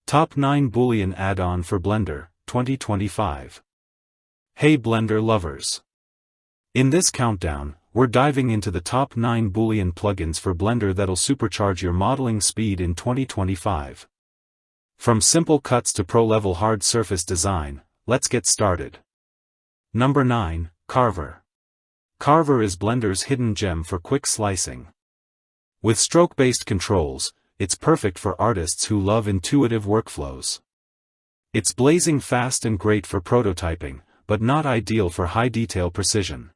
Top 9 Boolean Add-on for Blender, 2025. Hey Blender lovers! In this countdown, we're diving into the top 9 Boolean plugins for Blender that'll supercharge your modeling speed in 2025. From simple cuts to pro-level hard surface design, let's get started. Number 9, Carver. Carver is Blender's hidden gem for quick slicing. With stroke-based controls, it's perfect for artists who love intuitive workflows. It's blazing fast and great for prototyping, but not ideal for high detail precision.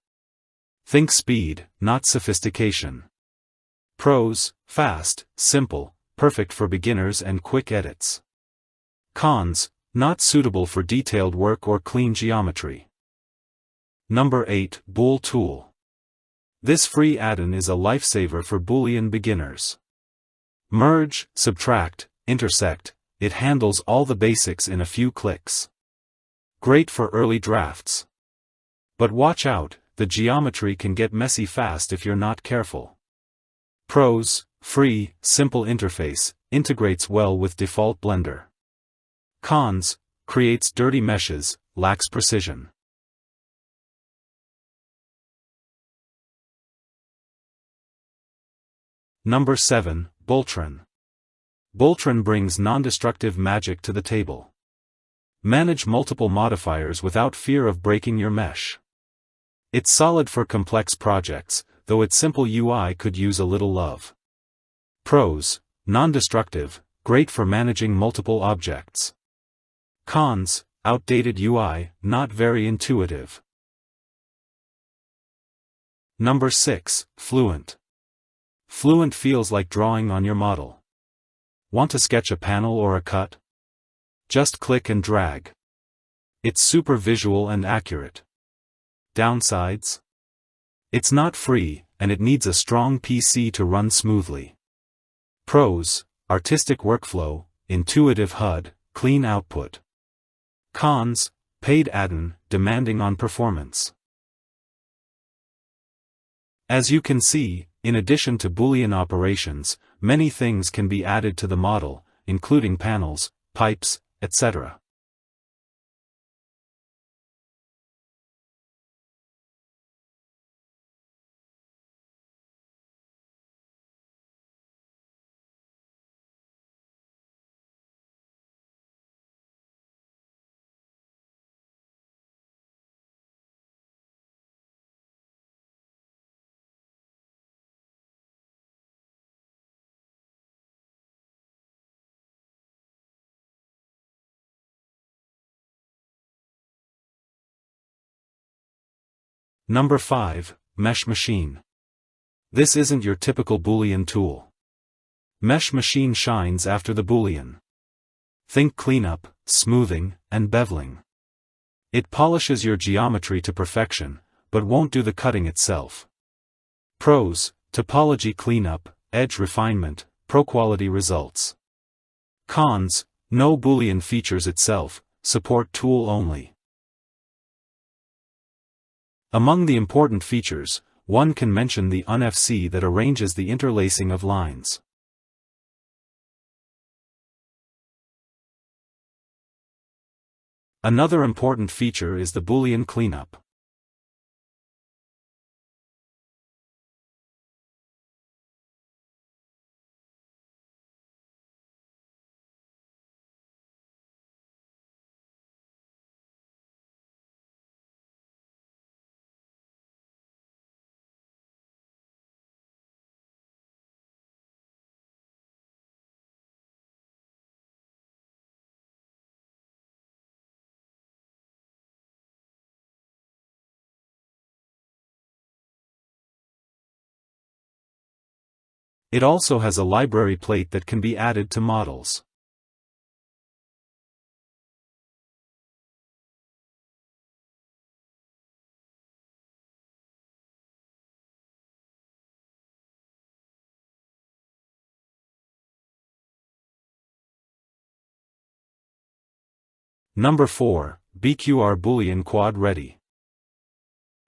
Think speed, not sophistication. Pros: fast, simple, perfect for beginners and quick edits. Cons: not suitable for detailed work or clean geometry. Number 8, Bool Tool. This free add-on is a lifesaver for Boolean beginners. Merge, subtract, intersect, it handles all the basics in a few clicks. Great for early drafts. But watch out, the geometry can get messy fast if you're not careful. Pros: free, simple interface, integrates well with default Blender. Cons: creates dirty meshes, lacks precision. Number 7, Booltron. Booltron brings non-destructive magic to the table. Manage multiple modifiers without fear of breaking your mesh. It's solid for complex projects, though its simple UI could use a little love. Pros: non-destructive, great for managing multiple objects. Cons: outdated UI, not very intuitive. Number 6, Fluent. Fluent feels like drawing on your model. Want to sketch a panel or a cut? Just click and drag. It's super visual and accurate. Downsides? It's not free, and it needs a strong PC to run smoothly. Pros: artistic workflow, intuitive HUD, clean output. Cons: paid add-on, demanding on performance. As you can see, in addition to Boolean operations, many things can be added to the model, including panels, pipes, etc. Number 5, MESHmachine. This isn't your typical Boolean tool. MESHmachine shines after the Boolean. Think cleanup, smoothing, and beveling. It polishes your geometry to perfection, but won't do the cutting itself. Pros: topology cleanup, edge refinement, pro-quality results. Cons: no Boolean features itself, support tool only. Among the important features, one can mention the UNFC that arranges the interlacing of lines. Another important feature is the Boolean cleanup. It also has a library plate that can be added to models. Number 4, BQR Boolean Quad Ready.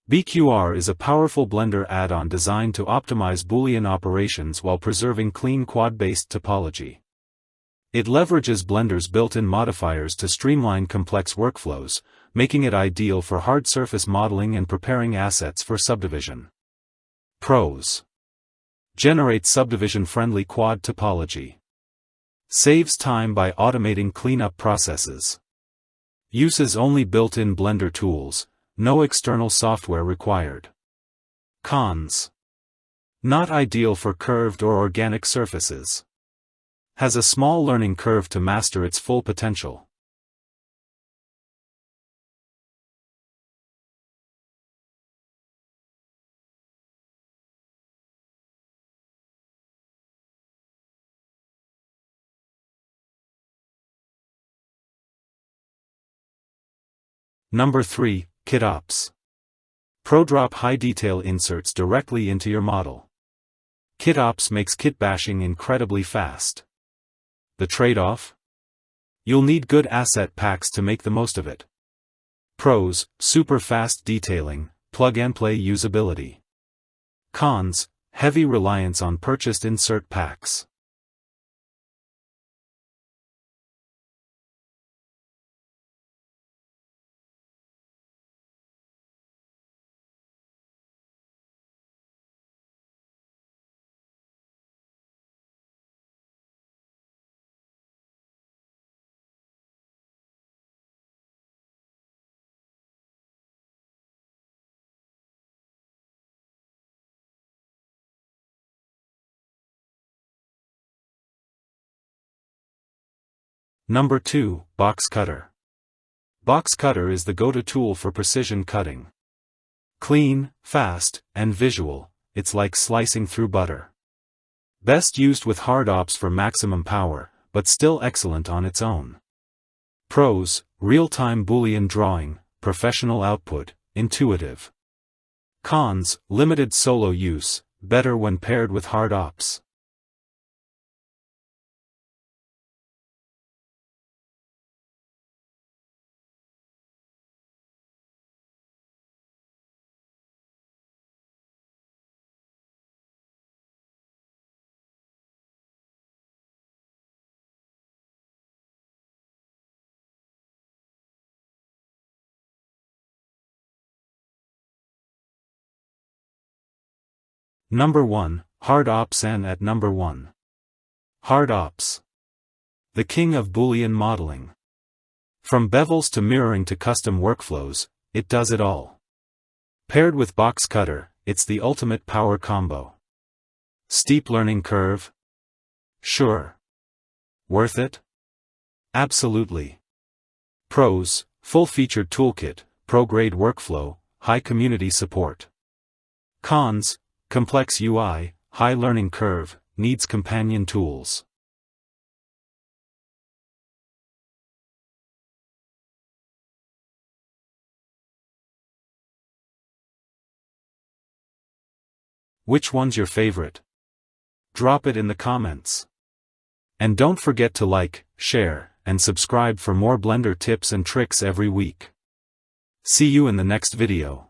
BQR is a powerful Blender add-on designed to optimize Boolean operations while preserving clean quad-based topology. It leverages Blender's built-in modifiers to streamline complex workflows, making it ideal for hard surface modeling and preparing assets for subdivision. Pros: generates subdivision-friendly quad topology. Saves time by automating cleanup processes. Uses only built-in Blender tools, no external software required. Cons: not ideal for curved or organic surfaces. Has a small learning curve to master its full potential. Number 3, KitOps. Pro-drop high-detail inserts directly into your model. KitOps makes kit bashing incredibly fast. The trade-off? You'll need good asset packs to make the most of it. Pros: super fast detailing, plug-and-play usability. Cons: heavy reliance on purchased insert packs. Number 2, Boxcutter. Boxcutter is the go-to tool for precision cutting. Clean, fast, and visual, it's like slicing through butter. Best used with Hard Ops for maximum power, but still excellent on its own. Pros: real-time Boolean drawing, professional output, intuitive. Cons: limited solo use, better when paired with Hard Ops. Number 1, Hard Ops and at number 1. Hard Ops. The king of Boolean modeling. From bevels to mirroring to custom workflows, it does it all. Paired with Boxcutter, it's the ultimate power combo. Steep learning curve? Sure. Worth it? Absolutely. Pros: full-featured toolkit, pro-grade workflow, high community support. Cons: complex UI, high learning curve, needs companion tools. Which one's your favorite? Drop it in the comments. And don't forget to like, share, and subscribe for more Blender tips and tricks every week. See you in the next video.